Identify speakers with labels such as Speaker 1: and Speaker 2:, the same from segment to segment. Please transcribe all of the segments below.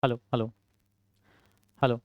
Speaker 1: Hello hello hello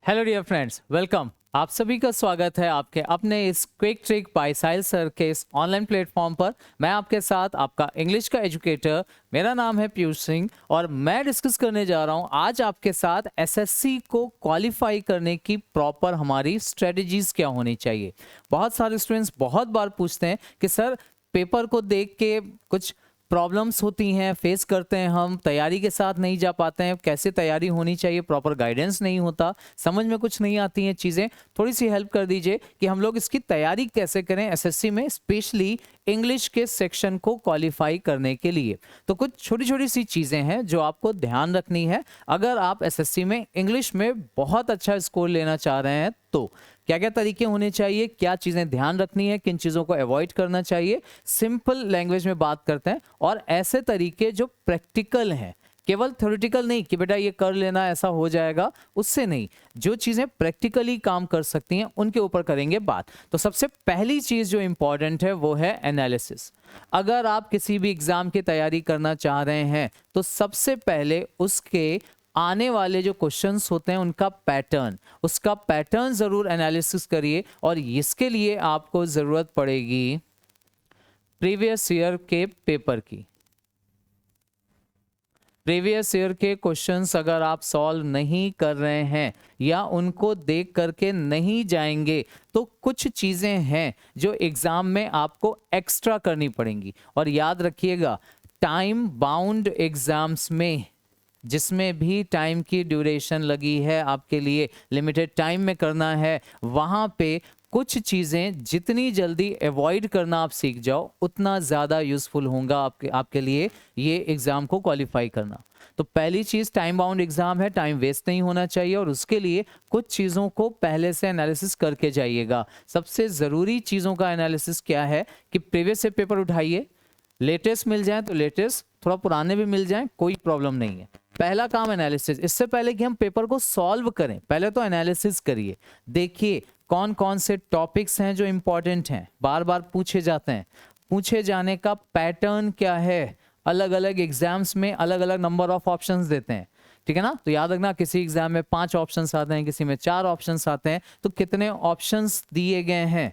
Speaker 1: hello dear friends, welcome. आप सभी का स्वागत है आपके अपने इस quick trick by Sahil sir के इस ऑनलाइन प्लेटफॉर्म पर। मैं आपके साथ आपका इंग्लिश का एजुकेटर, मेरा नाम है पीयूष सिंह और मैं डिस्कस करने जा रहा हूं आज आपके साथ एसएससी को क्वालिफाई करने की प्रॉपर हमारी स्ट्रेटजीज क्या होनी चाहिए। बहुत सारे स्टूडेंट्स बहुत बार पूछते हैं कि सर पेपर को देख के कुछ प्रॉब्लम्स होती हैं, फेस करते हैं, हम तैयारी के साथ नहीं जा पाते हैं, कैसे तैयारी होनी चाहिए, प्रॉपर गाइडेंस नहीं होता, समझ में कुछ नहीं आती हैं चीज़ें। थोड़ी सी हेल्प कर दीजिए कि हम लोग इसकी तैयारी कैसे करें एसएससी में, स्पेशली इंग्लिश के सेक्शन को क्वालिफाई करने के लिए। तो कुछ छोटी छोटी सी चीज़ें हैं जो आपको ध्यान रखनी है अगर आप एसएससी में इंग्लिश में बहुत अच्छा स्कोर लेना चाह रहे हैं। तो क्या क्या तरीके होने चाहिए, क्या चीज़ें ध्यान रखनी है, किन चीज़ों को अवॉइड करना चाहिए, सिंपल लैंग्वेज में बात करते हैं। और ऐसे तरीके जो प्रैक्टिकल हैं, केवल थ्योरेटिकल नहीं कि बेटा ये कर लेना ऐसा हो जाएगा, उससे नहीं, जो चीज़ें प्रैक्टिकली काम कर सकती हैं उनके ऊपर करेंगे बात। तो सबसे पहली चीज़ जो इंपॉर्टेंट है वो है एनालिसिस। अगर आप किसी भी एग्जाम की तैयारी करना चाह रहे हैं तो सबसे पहले उसके आने वाले जो क्वेश्चंस होते हैं उसका पैटर्न जरूर एनालिसिस करिए। और इसके लिए आपको जरूरत पड़ेगी प्रीवियस ईयर के पेपर की। प्रीवियस ईयर के क्वेश्चंस अगर आप सॉल्व नहीं कर रहे हैं या उनको देख करके नहीं जाएंगे तो कुछ चीजें हैं जो एग्जाम में आपको एक्स्ट्रा करनी पड़ेंगी। और याद रखिएगा, टाइम बाउंड एग्जाम्स में जिसमें भी टाइम की ड्यूरेशन लगी है, आपके लिए लिमिटेड टाइम में करना है, वहाँ पे कुछ चीज़ें जितनी जल्दी अवॉइड करना आप सीख जाओ उतना ज़्यादा यूज़फुल होगा आपके लिए ये एग्ज़ाम को क्वालिफाई करना। तो पहली चीज़, टाइम बाउंड एग्ज़ाम है, टाइम वेस्ट नहीं होना चाहिए और उसके लिए कुछ चीज़ों को पहले से एनालिसिस करके जाइएगा। सबसे ज़रूरी चीज़ों का एनालिसिस क्या है कि प्रीवियस से पेपर उठाइए, लेटेस्ट मिल जाए तो लेटेस्ट, थोड़ा पुराने भी मिल जाए कोई प्रॉब्लम नहीं है। पहला काम एनालिसिस। इससे पहले कि हम पेपर को सॉल्व करें, पहले तो एनालिसिस करिए, देखिए कौन कौन से टॉपिक्स हैं जो इंपॉर्टेंट हैं, बार बार पूछे जाते हैं, पूछे जाने का पैटर्न क्या है। अलग अलग एग्जाम्स में अलग अलग नंबर ऑफ ऑप्शंस देते हैं, ठीक है ना। तो याद रखना, किसी एग्जाम में 5 ऑप्शंस आते हैं, किसी में 4 ऑप्शंस आते हैं, तो कितने ऑप्शंस दिए गए हैं,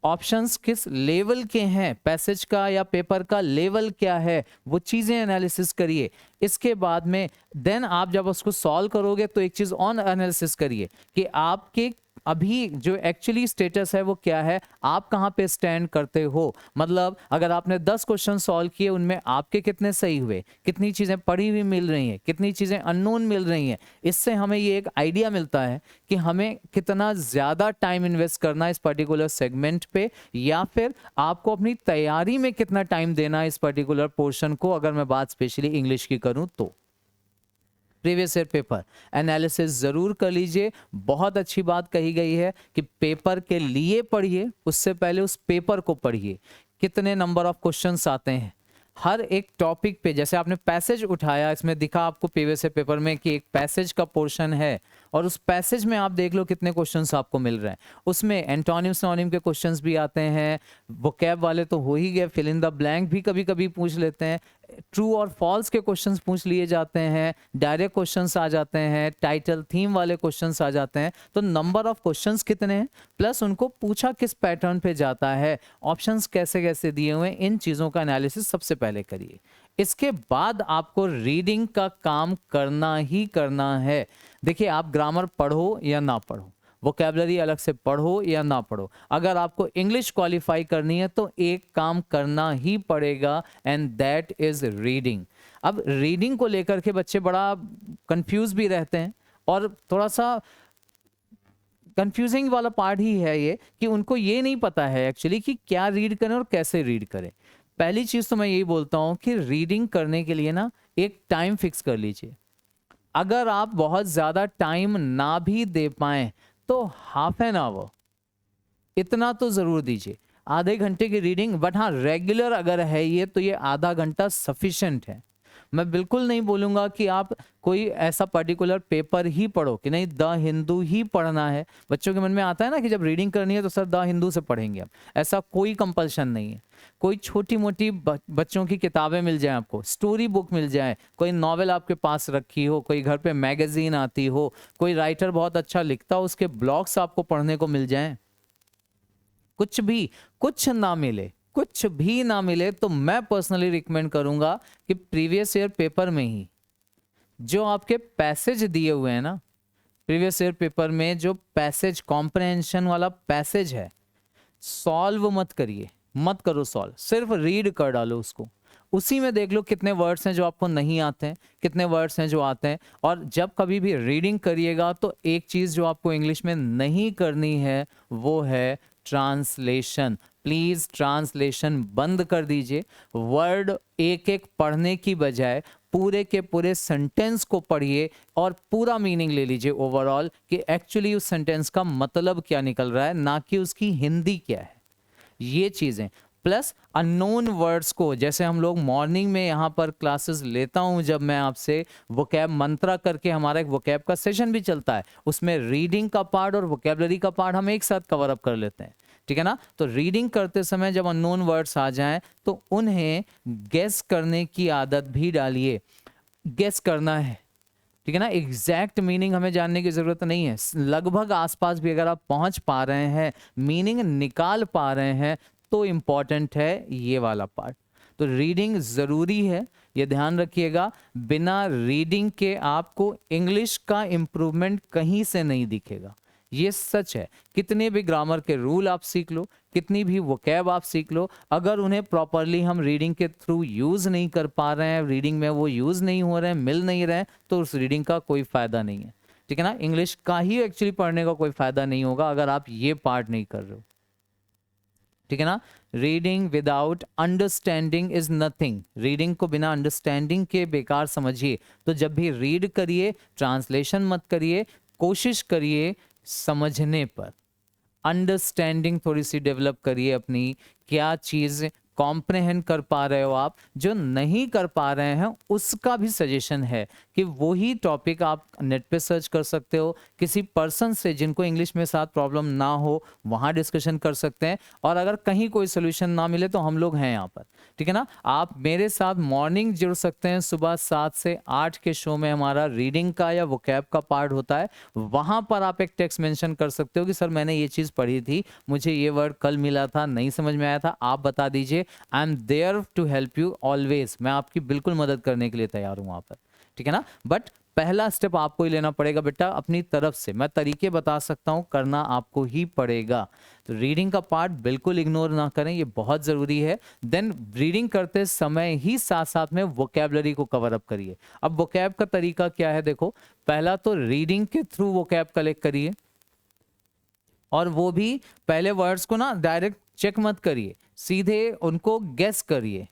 Speaker 1: ऑप्शंस किस लेवल के हैं, पैसेज का या पेपर का लेवल क्या है, वो चीजें एनालिसिस करिए। इसके बाद में देन आप जब उसको सॉल्व करोगे तो एक चीज ऑन एनालिसिस करिए कि आपके अभी जो एक्चुअली स्टेटस है वो क्या है, आप कहाँ पे स्टैंड करते हो। मतलब अगर आपने 10 क्वेश्चन सॉल्व किए, उनमें आपके कितने सही हुए, कितनी चीज़ें पढ़ी हुई मिल रही हैं, कितनी चीज़ें अननोन मिल रही हैं। इससे हमें ये एक आइडिया मिलता है कि हमें कितना ज़्यादा टाइम इन्वेस्ट करना है इस पर्टिकुलर सेगमेंट पे, या फिर आपको अपनी तैयारी में कितना टाइम देना है इस पर्टिकुलर पोर्शन को। अगर मैं बात स्पेशली इंग्लिश की करूँ तो प्रीवियस ईयर पेपर एनालिसिस जरूर कर लीजिए। बहुत अच्छी बात कही गई है कि पेपर के लिए पढ़िए, उससे पहले उस पेपर को पढ़िए, कितने नंबर ऑफ क्वेश्चंस आते हैं हर एक टॉपिक पे। जैसे आपने पैसेज उठाया, इसमें दिखा आपको प्रीवियस ईयर पेपर में कि एक पैसेज का पोर्शन है और उस पैसेज में आप देख लो कितने क्वेश्चंस आपको मिल रहे हैं। उसमें एंटोनिम सिनोनिम के क्वेश्चंस भी आते हैं, वोकैब वाले तो हो ही गए, फिल इन द ब्लैंक भी कभी कभी पूछ लेते हैं, ट्रू और फॉल्स के क्वेश्चंस पूछ लिए जाते हैं, डायरेक्ट क्वेश्चंस आ जाते हैं, टाइटल थीम वाले क्वेश्चंस आ जाते हैं। तो नंबर ऑफ क्वेश्चंस कितने हैं, प्लस उनको पूछा किस पैटर्न पे जाता है, ऑप्शंस कैसे कैसे दिए हुए हैं, इन चीज़ों का एनालिसिस सबसे पहले करिए। इसके बाद आपको रीडिंग का काम करना ही करना है। देखिए, आप ग्रामर पढ़ो या ना पढ़ो, वोकैबलरी अलग से पढ़ो या ना पढ़ो, अगर आपको इंग्लिश क्वालिफाई करनी है तो एक काम करना ही पड़ेगा, एंड दैट इज रीडिंग। अब रीडिंग को लेकर के बच्चे बड़ा कंफ्यूज भी रहते हैं, और थोड़ा सा कंफ्यूजिंग वाला पार्ट ही है ये कि उनको ये नहीं पता है एक्चुअली कि क्या रीड करें और कैसे रीड करें। पहली चीज तो मैं यही बोलता हूं कि रीडिंग करने के लिए ना एक टाइम फिक्स कर लीजिए। अगर आप बहुत ज्यादा टाइम ना भी दे पाएं तो हाफ एन आवर इतना तो जरूर दीजिए, आधे घंटे की रीडिंग। बट हाँ, रेगुलर अगर है ये तो ये आधा घंटा सफिशिएंट है। मैं बिल्कुल नहीं बोलूंगा कि आप कोई ऐसा पर्टिकुलर पेपर ही पढ़ो कि नहीं द हिंदू ही पढ़ना है। बच्चों के मन में आता है ना कि जब रीडिंग करनी है तो सर द हिंदू से पढ़ेंगे हम, ऐसा कोई कंपल्शन नहीं है। कोई छोटी मोटी बच्चों की किताबें मिल जाए, आपको स्टोरी बुक मिल जाए, कोई नॉवेल आपके पास रखी हो, कोई घर पे मैगजीन आती हो, कोई राइटर बहुत अच्छा लिखता हो उसके ब्लॉग्स आपको पढ़ने को मिल जाएं, कुछ भी, कुछ ना मिले, कुछ भी ना मिले तो मैं पर्सनली रिकमेंड करूंगा कि प्रीवियस ईयर पेपर में ही जो आपके पैसेज दिए हुए हैं ना, प्रीवियस ईयर पेपर में जो पैसेज कॉम्प्रहेंशन वाला पैसेज है, सॉल्व मत करिए, मत करो सॉल्व, सिर्फ रीड कर डालो उसको। उसी में देख लो कितने वर्ड्स हैं जो आपको नहीं आते हैं, कितने वर्ड्स हैं जो आते हैं। और जब कभी भी रीडिंग करिएगा तो एक चीज जो आपको इंग्लिश में नहीं करनी है वो है ट्रांसलेशन। प्लीज ट्रांसलेशन बंद कर दीजिए। वर्ड एक एक पढ़ने की बजाय पूरे के पूरे सेंटेंस को पढ़िए और पूरा मीनिंग ले लीजिए ओवरऑल कि एक्चुअली उस सेंटेंस का मतलब क्या निकल रहा है, ना कि उसकी हिंदी क्या है। ये चीजें प्लस अननोन वर्ड्स को, जैसे हम लोग मॉर्निंग में यहाँ पर क्लासेस लेता हूँ, जब मैं आपसे वोकैब मंत्रा करके हमारा एक वोकैब का सेशन भी चलता है, उसमें रीडिंग का पार्ट और वोकैबलरी का पार्ट हम एक साथ कवर अप कर लेते हैं, ठीक है ना। तो रीडिंग करते समय जब अननोन वर्ड्स आ जाएं तो उन्हें गेस करने की आदत भी डालिए। गेस करना है, ठीक है ना, एग्जैक्ट मीनिंग हमें जानने की जरूरत नहीं है, लगभग आसपास भी अगर आप पहुंच पा रहे हैं, मीनिंग निकाल पा रहे हैं तो इंपॉर्टेंट है ये वाला पार्ट। तो रीडिंग जरूरी है, ये ध्यान रखिएगा। बिना रीडिंग के आपको इंग्लिश का इंप्रूवमेंट कहीं से नहीं दिखेगा, ये सच है। कितने भी ग्रामर के रूल आप सीख लो, कितनी भी वोकैब आप सीख लो, अगर उन्हें प्रॉपरली हम रीडिंग के थ्रू यूज नहीं कर पा रहे हैं, रीडिंग में वो यूज नहीं हो रहे हैं, मिल नहीं रहे हैं, तो उस रीडिंग का कोई फायदा नहीं है, ठीक है ना। इंग्लिश का ही एक्चुअली पढ़ने का कोई फायदा नहीं होगा अगर आप ये पार्ट नहीं कर रहे हो, ठीक है ना। Reading without understanding is nothing. Reading को बिना अंडरस्टैंडिंग के बेकार समझिए। तो जब भी रीड करिए ट्रांसलेशन मत करिए, कोशिश करिए समझने पर, अंडरस्टैंडिंग थोड़ी सी डेवलप करिए अपनी, क्या चीज कॉम्प्रहेंड कर पा रहे हो आप, जो नहीं कर पा रहे हैं उसका भी सजेशन है कि वही टॉपिक आप नेट पे सर्च कर सकते हो, किसी पर्सन से जिनको इंग्लिश में साथ प्रॉब्लम ना हो वहाँ डिस्कशन कर सकते हैं। और अगर कहीं कोई सोल्यूशन ना मिले तो हम लोग हैं यहाँ पर, ठीक है ना। आप मेरे साथ मॉर्निंग जुड़ सकते हैं, सुबह 7 से 8 के शो में हमारा रीडिंग का या वोकैब का पार्ट होता है, वहाँ पर आप एक टेक्स्ट मेंशन कर सकते हो कि सर मैंने ये चीज़ पढ़ी थी, मुझे ये वर्ड कल मिला था, नहीं समझ में आया था, आप बता दीजिए। I am there to help you always, मैं आपकी बिल्कुल मदद करने के लिए तैयार हूँ वहाँ पर, ठीक है ना। बट पहला स्टेप आपको ही लेना पड़ेगा बेटा अपनी तरफ से। मैं तरीके बता सकता हूँ, करना आपको ही पड़ेगा। तो रीडिंग का पार्ट बिल्कुल इग्नोर ना करें, ये बहुत ज़रूरी है। देन रीडिंग करते समय ही साथ साथ में वोकैबलरी को कवर अप करिए। अब वोकैब का तरीका क्या है, देखो, पहला तो रीडिंग के थ्रू वोकैब कलेक्ट करिए, और वो भी पहले वर्ड्स को ना डायरेक्ट चेक मत करिए, सीधे उनको गेस करिए,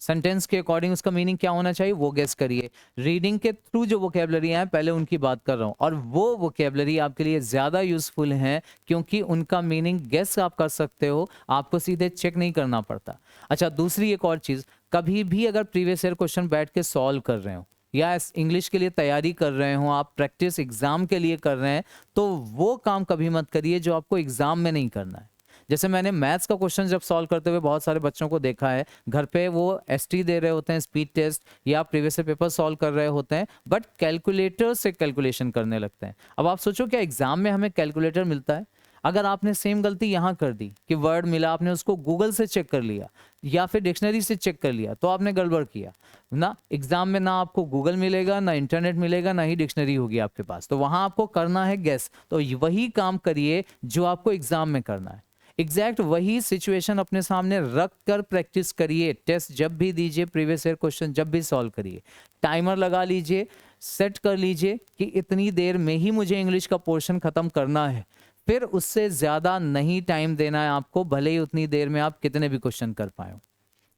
Speaker 1: सेंटेंस के अकॉर्डिंग उसका मीनिंग क्या होना चाहिए वो गेस करिए। रीडिंग के थ्रू जो वोकैबलरी है पहले उनकी बात कर रहा हूँ, और वो वोकैबलरी आपके लिए ज़्यादा यूजफुल है क्योंकि उनका मीनिंग गेस आप कर सकते हो, आपको सीधे चेक नहीं करना पड़ता। अच्छा, दूसरी एक और चीज़, कभी भी अगर प्रीवियस ईयर क्वेश्चन बैठ के सॉल्व कर रहे हो या इंग्लिश के लिए तैयारी कर रहे हो, आप प्रैक्टिस एग्जाम के लिए कर रहे हैं, तो वो काम कभी मत करिए जो आपको एग्जाम में नहीं करना है। जैसे मैंने मैथ्स का क्वेश्चन जब सॉल्व करते हुए बहुत सारे बच्चों को देखा है, घर पे वो एसटी दे रहे होते हैं, स्पीड टेस्ट या प्रीवियस ईयर पेपर सॉल्व कर रहे होते हैं, बट कैलकुलेटर से कैलकुलेशन करने लगते हैं। अब आप सोचो क्या एग्जाम में हमें कैलकुलेटर मिलता है? अगर आपने सेम गलती यहाँ कर दी कि वर्ड मिला, आपने उसको गूगल से चेक कर लिया या फिर डिक्शनरी से चेक कर लिया, तो आपने गड़बड़ किया ना। एग्जाम में ना आपको गूगल मिलेगा, ना इंटरनेट मिलेगा, ना ही डिक्शनरी होगी आपके पास, तो वहां आपको करना है गेस। तो वही काम करिए जो आपको एग्जाम में करना है, एग्जैक्ट वही सिचुएशन अपने सामने रख कर प्रैक्टिस करिए। टेस्ट जब भी दीजिए, प्रीवियस ईयर क्वेश्चन जब भी सॉल्व करिए, टाइमर लगा लीजिए, सेट कर लीजिए कि इतनी देर में ही मुझे इंग्लिश का पोर्शन खत्म करना है, फिर उससे ज्यादा नहीं टाइम देना है आपको, भले ही उतनी देर में आप कितने भी क्वेश्चन कर पाए।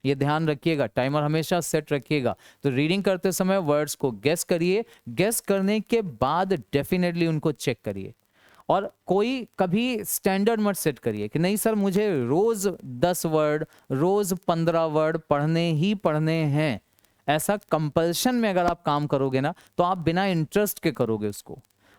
Speaker 1: ये ध्यान रखिएगा, टाइमर हमेशा सेट रखिएगा। तो रीडिंग करते समय वर्ड्स को गेस करिए, गेस करने के बाद डेफिनेटली उनको चेक करिए। और कोई कभी स्टैंडर्ड मत सेट करिए कि नहीं सर मुझे रोज 10 वर्ड, रोज 15 वर्ड पढ़ने ही पढ़ने हैं। ऐसा कंपल्शन में अगर आप काम करोगे ना तो आप बिना इंटरेस्ट के करोगे उसको।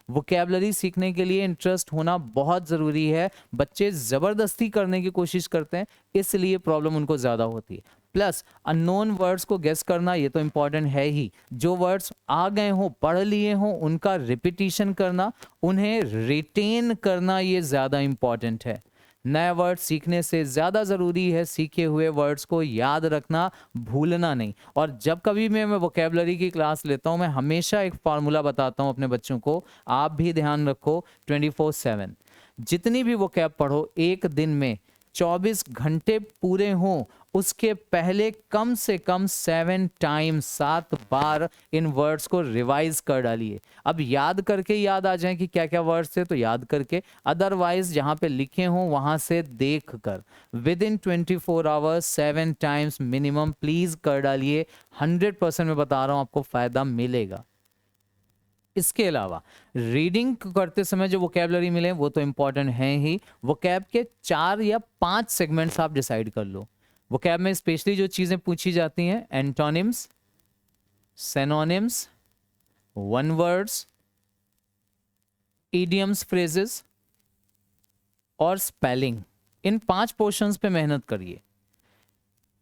Speaker 1: वोकैबुलरी सीखने के लिए इंटरेस्ट होना बहुत ज़रूरी है। बच्चे ज़बरदस्ती करने की कोशिश करते हैं, इसलिए प्रॉब्लम उनको ज़्यादा होती है। प्लस अननोन वर्ड्स को गेस करना, ये तो इम्पॉर्टेंट है ही। जो वर्ड्स आ गए हों, पढ़ लिए हों, उनका रिपीटिशन करना, उन्हें रिटेन करना, ये ज़्यादा इम्पॉर्टेंट है। नया वर्ड सीखने से ज़्यादा ज़रूरी है सीखे हुए वर्ड्स को याद रखना, भूलना नहीं। और जब कभी मैं वोकैबुलरी की क्लास लेता हूँ, मैं हमेशा एक फार्मूला बताता हूँ अपने बच्चों को, आप भी ध्यान रखो। 24/7 जितनी भी वोकैब पढ़ो, एक दिन में 24 घंटे पूरे हों, उसके पहले कम से कम 7 बार इन वर्ड्स को रिवाइज कर डालिए। अब याद करके याद आ जाए कि क्या क्या वर्ड्स थे तो याद करके, अदरवाइज जहाँ पे लिखे हों वहाँ से देख कर with in 24 hours 7 times minimum please कर डालिए। 100% मैं बता रहा हूँ आपको फायदा मिलेगा। इसके अलावा रीडिंग करते समय जो वोकैबुलरी मिले वो तो इम्पॉर्टेंट है ही। वोकैब के 4 या 5 सेगमेंट्स आप डिसाइड कर लो। वोकैब में स्पेशली जो चीजें पूछी जाती हैं, antonyms, synonyms, one words, idioms, phrases और स्पेलिंग। इन 5 पोर्शंस पे मेहनत करिए।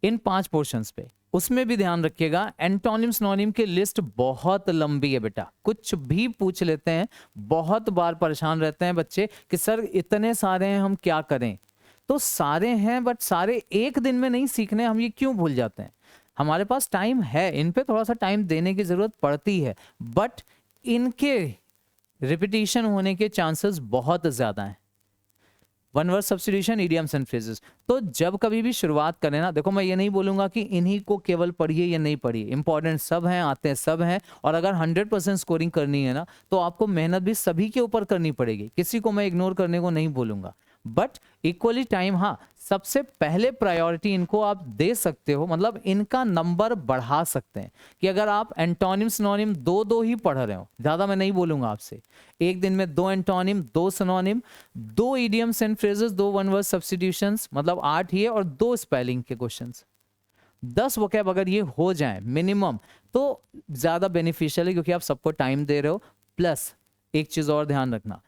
Speaker 1: इन 5 पोर्शंस पे उसमें भी ध्यान रखिएगा, एंटोनिम सिनोनिम की लिस्ट बहुत लंबी है बेटा, कुछ भी पूछ लेते हैं। बहुत बार परेशान रहते हैं बच्चे कि सर इतने सारे हैं, हम क्या करें। तो सारे हैं बट सारे एक दिन में नहीं सीखने, हम ये क्यों भूल जाते हैं। हमारे पास टाइम है, इन पे थोड़ा सा टाइम देने की जरूरत पड़ती है, बट इनके रिपीटिशन होने के चांसेस बहुत ज्यादा हैं। One word substitution, idioms and phrases. तो जब कभी भी शुरुआत करें ना, देखो मैं ये नहीं बोलूंगा कि इन्हीं को केवल पढ़िए या नहीं पढ़िए, इंपॉर्टेंट सब हैं, आते हैं सब हैं। और अगर 100% स्कोरिंग करनी है ना तो आपको मेहनत भी सभी के ऊपर करनी पड़ेगी, किसी को मैं इग्नोर करने को नहीं बोलूंगा। बट इक्वली टाइम, हाँ सबसे पहले प्रायोरिटी इनको आप दे सकते हो, मतलब इनका नंबर बढ़ा सकते हैं कि अगर आप एंटोनिम सिनोनिम 2-2 ही पढ़ रहे हो, ज्यादा मैं नहीं बोलूंगा आपसे, एक दिन में 2 antonym, 2 synonym, 2 idioms and phrases, 2 one word substitutions, मतलब 8 ही है, और 2 स्पेलिंग के क्वेश्चंस। 10 वोकैब अगर ये हो जाए मिनिमम तो ज्यादा बेनिफिशियल है, क्योंकि आप सबको टाइम दे रहे हो। प्लस एक चीज और ध्यान रखना,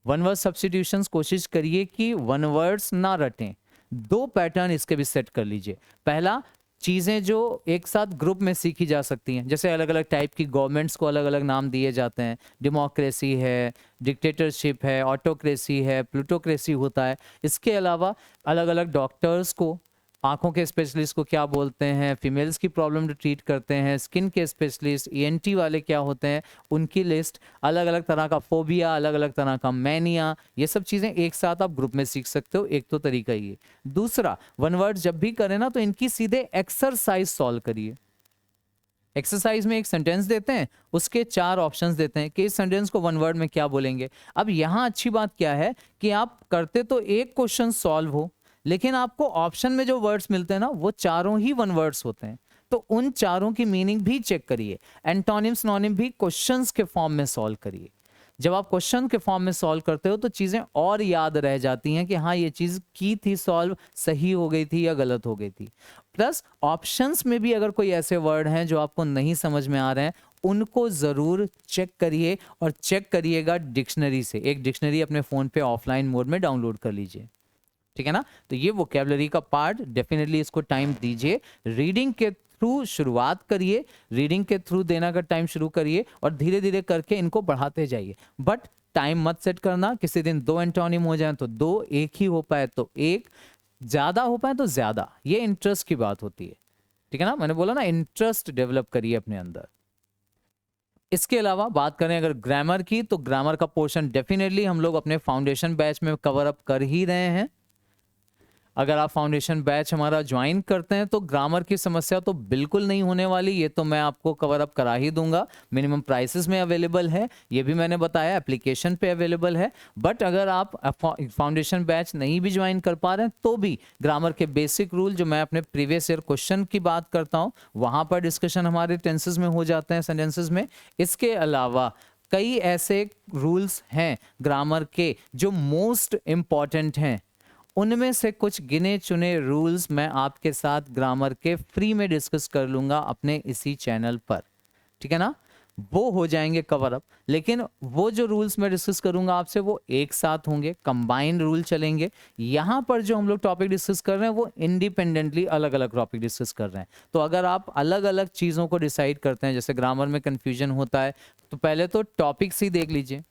Speaker 1: वन वर्ड सब्स्टिट्यूशंस कोशिश करिए कि वन वर्ड्स ना रटें। 2 पैटर्न इसके भी सेट कर लीजिए। पहला, चीजें जो एक साथ ग्रुप में सीखी जा सकती हैं, जैसे अलग अलग टाइप की गवर्नमेंट्स को अलग अलग नाम दिए जाते हैं, डेमोक्रेसी है, डिक्टेटरशिप है, ऑटोक्रेसी है, प्लूटोक्रेसी होता है। इसके अलावा अलग अलग डॉक्टर्स को, आंखों के स्पेशलिस्ट को क्या बोलते हैं, फीमेल्स की प्रॉब्लम ट्रीट करते हैं, स्किन के स्पेशलिस्ट, ईएनटी वाले क्या होते हैं, उनकी लिस्ट, अलग अलग तरह का फोबिया, अलग अलग तरह का मैनिया, ये सब चीज़ें एक साथ आप ग्रुप में सीख सकते हो। एक तो तरीका ये। दूसरा, वन वर्ड जब भी करें ना तो इनकी सीधे एक्सरसाइज सॉल्व करिए। एक्सरसाइज में एक सेंटेंस देते हैं, उसके 4 ऑप्शंस देते हैं कि इस सेंटेंस को वन वर्ड में क्या बोलेंगे। अब यहाँ अच्छी बात क्या है कि आप करते तो एक क्वेश्चन सॉल्व हो, लेकिन आपको ऑप्शन में जो वर्ड्स मिलते हैं ना वो चारों ही वन वर्ड्स होते हैं, तो उन चारों की मीनिंग भी चेक करिए। एंटोनिम सिनोनिम भी क्वेश्चंस के फॉर्म में सॉल्व करिए। जब आप क्वेश्चन के फॉर्म में सॉल्व करते हो तो चीजें और याद रह जाती हैं कि हाँ ये चीज की थी सॉल्व, सही हो गई थी या गलत हो गई थी। प्लस ऑप्शंस में भी अगर कोई ऐसे वर्ड हैं जो आपको नहीं समझ में आ रहे हैं, उनको जरूर चेक करिए, और चेक करिएगा डिक्शनरी से। एक डिक्शनरी अपने फोन पे ऑफलाइन मोड में डाउनलोड कर लीजिए, ठीक है ना। तो ये वोकैबुलरी का पार्ट, डेफिनेटली इसको टाइम दीजिए। रीडिंग के थ्रू शुरुआत करिए, रीडिंग के थ्रू देना का टाइम शुरू करिए, और धीरे धीरे करके इनको बढ़ाते जाइए। बट टाइम मत सेट करना, किसी दिन 2 एंटोनिम हो जाए तो 2, एक ही हो पाए तो 1, ज्यादा हो पाए तो ज्यादा। ये इंटरेस्ट की बात होती है, ठीक है ना। मैंने बोला ना, इंटरेस्ट डेवलप करिए अपने अंदर। इसके अलावा बात करें अगर ग्रामर की, तो ग्रामर का पोर्शन डेफिनेटली हम लोग अपने फाउंडेशन बैच में कवर अप कर ही रहे हैं। अगर आप फाउंडेशन बैच हमारा ज्वाइन करते हैं तो ग्रामर की समस्या तो बिल्कुल नहीं होने वाली, ये तो मैं आपको कवर अप करा ही दूंगा। मिनिमम प्राइसेस में अवेलेबल है, ये भी मैंने बताया, एप्लीकेशन पे अवेलेबल है। बट अगर आप फाउंडेशन बैच नहीं भी ज्वाइन कर पा रहे हैं तो भी ग्रामर के बेसिक रूल, जो मैं अपने प्रीवियस ईयर क्वेश्चन की बात करता हूँ, वहाँ पर डिस्कशन हमारे टेंसेस में हो जाते हैं, सेंटेंसेस में। इसके अलावा कई ऐसे रूल्स हैं ग्रामर के जो मोस्ट इम्पॉर्टेंट हैं, उनमें से कुछ गिने चुने रूल्स मैं आपके साथ ग्रामर के फ्री में डिस्कस कर लूंगा अपने इसी चैनल पर, ठीक है ना। वो हो जाएंगे कवर अप, लेकिन वो जो रूल्स मैं डिस्कस करूंगा आपसे वो एक साथ होंगे, कंबाइंड रूल चलेंगे। यहाँ पर जो हम लोग टॉपिक डिस्कस कर रहे हैं वो इंडिपेंडेंटली अलग अलग टॉपिक डिस्कस कर रहे हैं। तो अगर आप अलग अलग चीज़ों को डिसाइड करते हैं, जैसे ग्रामर में कन्फ्यूजन होता है, तो पहले तो टॉपिक्स ही देख लीजिए,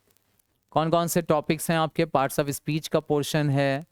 Speaker 1: कौन कौन से टॉपिक्स हैं आपके। पार्ट्स ऑफ स्पीच का पोर्शन है,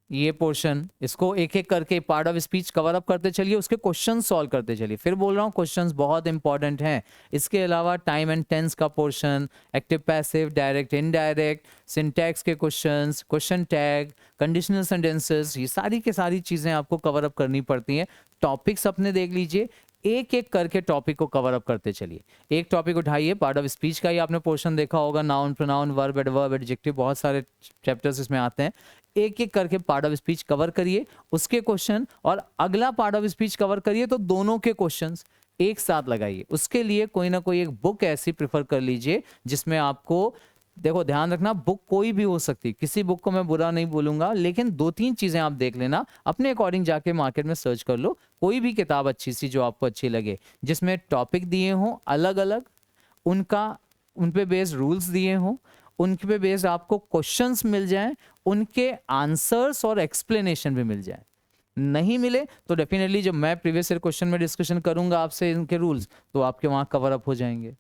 Speaker 1: ये पोर्शन, इसको एक एक करके part of speech cover up करते चलिए, उसके क्वेश्चन सॉल्व करते चलिए। फिर बोल रहा हूँ क्वेश्चंस बहुत इंपॉर्टेंट हैं। इसके अलावा टाइम एंड टेंस का portion, active passive, direct indirect, syntax के questions, question tag, conditional sentences, ये सारी की सारी चीज़ें आपको कवर अप करनी पड़ती हैं। टॉपिक्स अपने देख लीजिए, एक एक करके टॉपिक को कवर अप करते चलिए। एक टॉपिक उठाइए, पार्ट ऑफ स्पीच का ही आपने पोर्शन देखा होगा, noun, pronoun, verb, adverb, adjective, बहुत सारे चैप्टर्स इसमें आते हैं। एक एक करके पार्ट ऑफ स्पीच कवर करिए, उसके क्वेश्चन, और अगला पार्ट ऑफ स्पीच कवर करिए तो दोनों के क्वेश्चंस एक साथ लगाइए। उसके लिए कोई ना कोई एक बुक ऐसी प्रेफर कर लीजिए जिसमें आपको, देखो ध्यान रखना, बुक कोई भी हो सकती, किसी बुक को मैं बुरा नहीं बोलूंगा, लेकिन 2-3 चीजें आप देख लेना, अपने अकॉर्डिंग जाके मार्केट में सर्च कर लो, कोई भी किताब अच्छी सी जो आपको अच्छी लगे, जिसमें टॉपिक दिए हों अलग अलग, उन पे बेस्ड रूल्स दिए हों, उनके पे बेस्ड आपको क्वेश्चंस मिल जाएं, उनके आंसर्स और एक्सप्लेनेशन भी मिल जाए। नहीं मिले तो डेफिनेटली जब मैं प्रीवियस ईयर क्वेश्चन में डिस्कशन करूंगा आपसे इनके रूल्स, तो आपके वहां कवर अप हो जाएंगे,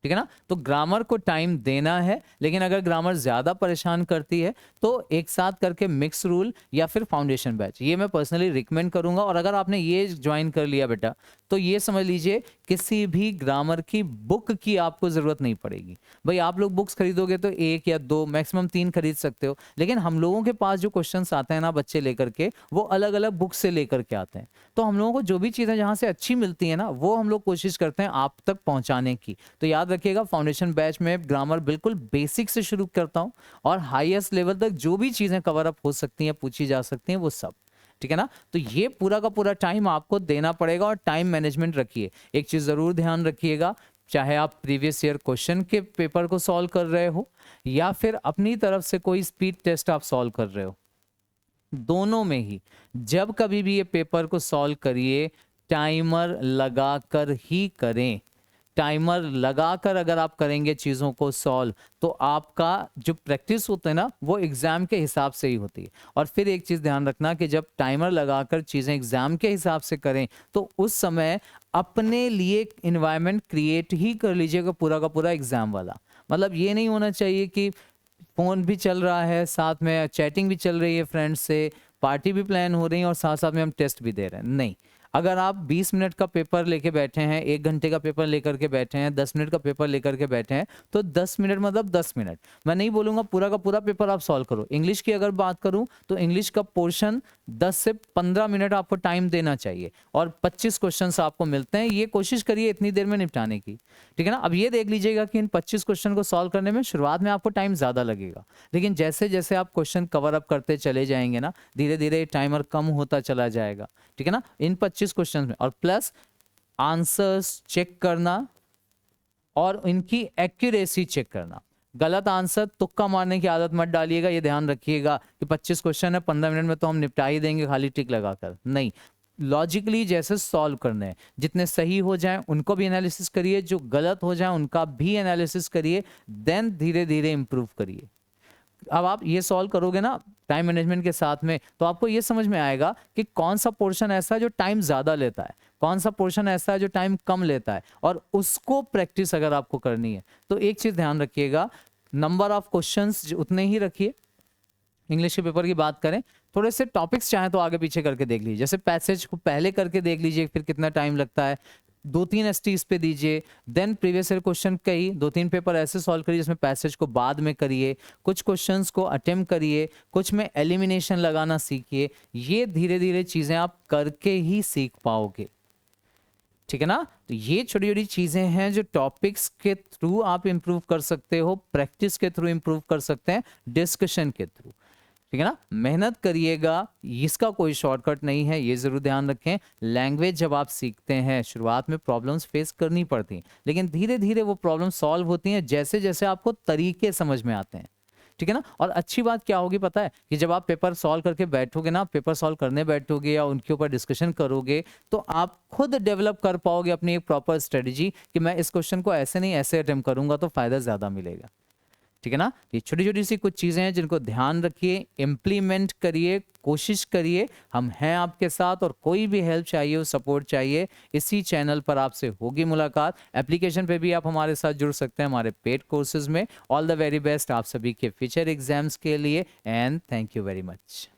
Speaker 1: ठीक है ना। तो ग्रामर को टाइम देना है, लेकिन अगर ग्रामर ज्यादा परेशान करती है तो एक साथ करके मिक्स रूल या फिर फाउंडेशन बैच, ये मैं पर्सनली रिकमेंड करूंगा। और अगर आपने ये ज्वाइन कर लिया बेटा, तो ये समझ लीजिए किसी भी ग्रामर की बुक की आपको जरूरत नहीं पड़ेगी। भाई आप लोग बुक्स खरीदोगे तो 1 या 2 मैक्सिमम 3 खरीद सकते हो, लेकिन हम लोगों के पास जो क्वेश्चंस आते हैं ना बच्चे लेकर के, वो अलग अलग बुक से लेकर के आते हैं। तो हम लोगों को जो भी चीजें जहां से अच्छी मिलती है ना, वो हम लोग कोशिश करते हैं आप तक पहुंचाने की। तो याद रखिएगा, फाउंडेशन बैच में ग्रामर बिल्कुल बेसिक से शुरू करता हूं, और हाईएस्ट लेवल तक जो भी चीजें कवर अप हो सकती हैं, पूछी जा सकती हैं, वो सब, ठीक है ना। तो ये पूरा का पूरा टाइम आपको देना पड़ेगा, और टाइम मैनेजमेंट रखिए। एक चीज जरूर ध्यान रखिएगा, चाहे आप प्रीवियस ईयर क्वेश्चन के पेपर को सॉल्व कर रहे हो या फिर अपनी तरफ से कोई स्पीड टेस्ट आप सॉल्व कर रहे हो, दोनों में ही जब कभी भी ये पेपर को सॉल्व करिए, टाइमर लगाकर ही करें। टाइमर लगाकर अगर आप करेंगे चीज़ों को सॉल्व, तो आपका जो प्रैक्टिस होता है ना, वो एग्जाम के हिसाब से ही होती है। और फिर एक चीज़ ध्यान रखना कि जब टाइमर लगाकर चीज़ें एग्जाम के हिसाब से करें, तो उस समय अपने लिए इन्वायरमेंट क्रिएट ही कर लीजिएगा पूरा का पूरा एग्जाम वाला। मतलब ये नहीं होना चाहिए कि फ़ोन भी चल रहा है, साथ में चैटिंग भी चल रही है फ्रेंड्स से, पार्टी भी प्लान हो रही है, और साथ साथ में हम टेस्ट भी दे रहे हैं। नहीं, अगर आप 20 मिनट का पेपर लेके बैठे हैं, 1 घंटे का पेपर लेकर के बैठे हैं, 10 मिनट का पेपर लेकर के बैठे हैं, तो 10 मिनट मतलब 10 मिनट। मैं नहीं बोलूँगा पूरा का पूरा पेपर आप सॉल्व करो। इंग्लिश की अगर बात करूँ तो इंग्लिश का पोर्शन 10 से 15 मिनट आपको टाइम देना चाहिए, और 25 क्वेश्चन आपको मिलते हैं। ये कोशिश करिए इतनी देर में निपटाने की, ठीक है ना। अब ये देख लीजिएगा कि इन 25 क्वेश्चन को सॉल्व करने में शुरुआत में आपको टाइम ज़्यादा लगेगा, लेकिन जैसे जैसे आप क्वेश्चन कवर अप करते चले जाएंगे ना, धीरे धीरे टाइमर कम होता चला जाएगा, ठीक है ना। इन 25 क्वेश्चन में, और प्लस आंसर्स चेक करना और इनकी एक्यूरेसी चेक करना। गलत आंसर तुक्का मारने की आदत मत डालिएगा। ये ध्यान रखिएगा कि 25 क्वेश्चन है, 15 मिनट में तो हम निपटा ही देंगे खाली टिक लगाकर, नहीं। लॉजिकली जैसे सॉल्व करने हैं, जितने सही हो जाएं उनको भी एनालिसिस करिए, जो गलत हो जाएं उनका भी एनालिसिस करिए, देन धीरे धीरे इंप्रूव करिए। अब आप ये सॉल्व करोगे ना टाइम मैनेजमेंट के साथ में, तो आपको ये समझ में आएगा कि कौन सा पोर्शन ऐसा है जो टाइम ज़्यादा लेता है, कौन सा पोर्शन ऐसा है जो टाइम कम लेता है, और उसको प्रैक्टिस अगर आपको करनी है तो एक चीज़ ध्यान रखिएगा, नंबर ऑफ क्वेश्चंस उतने ही रखिए। इंग्लिश के पेपर की बात करें, थोड़े से टॉपिक्स चाहें तो आगे पीछे करके देख लीजिए, जैसे पैसेज को पहले करके देख लीजिए, फिर कितना टाइम लगता है, 2-3 एसटी इस पे दीजिए, देन प्रीवियस ईयर क्वेश्चन का ही 2-3 पेपर ऐसे सॉल्व करिए जिसमें पैसेज को बाद में करिए, कुछ क्वेश्चंस को अटेम्प्ट करिए, कुछ में एलिमिनेशन लगाना सीखिए। ये धीरे धीरे चीज़ें आप करके ही सीख पाओगे, ठीक है ना। तो ये छोटी छोटी चीज़ें हैं जो टॉपिक्स के थ्रू आप इंप्रूव कर सकते हो, प्रैक्टिस के थ्रू इंप्रूव कर सकते हैं, डिस्कशन के थ्रू, ठीक है ना। मेहनत करिएगा, इसका कोई शॉर्टकट नहीं है, ये जरूर ध्यान रखें। लैंग्वेज जब आप सीखते हैं, शुरुआत में प्रॉब्लम्स फेस करनी पड़ती हैं, लेकिन धीरे धीरे वो प्रॉब्लम सॉल्व होती हैं जैसे जैसे आपको तरीके समझ में आते हैं। ठीक है ना। और अच्छी बात क्या होगी पता है कि जब आप पेपर सॉल्व करके बैठोगे ना, पेपर सॉल्व करने बैठोगे या उनके ऊपर डिस्कशन करोगे, तो आप खुद डेवलप कर पाओगे अपनी एक प्रॉपर स्ट्रेटजी कि मैं इस क्वेश्चन को ऐसे नहीं ऐसे अटेम्प्ट करूंगा तो फायदा ज्यादा मिलेगा। ठीक है ना। ये छोटी छोटी सी कुछ चीजें हैं जिनको ध्यान रखिए, इम्प्लीमेंट करिए, कोशिश करिए। हम हैं आपके साथ, और कोई भी हेल्प चाहिए हो, सपोर्ट चाहिए, इसी चैनल पर आपसे होगी मुलाकात। एप्लीकेशन पे भी आप हमारे साथ जुड़ सकते हैं हमारे पेड कोर्सेज में। ऑल द वेरी बेस्ट आप सभी के फ्यूचर एग्जाम्स के लिए, and thank you very much.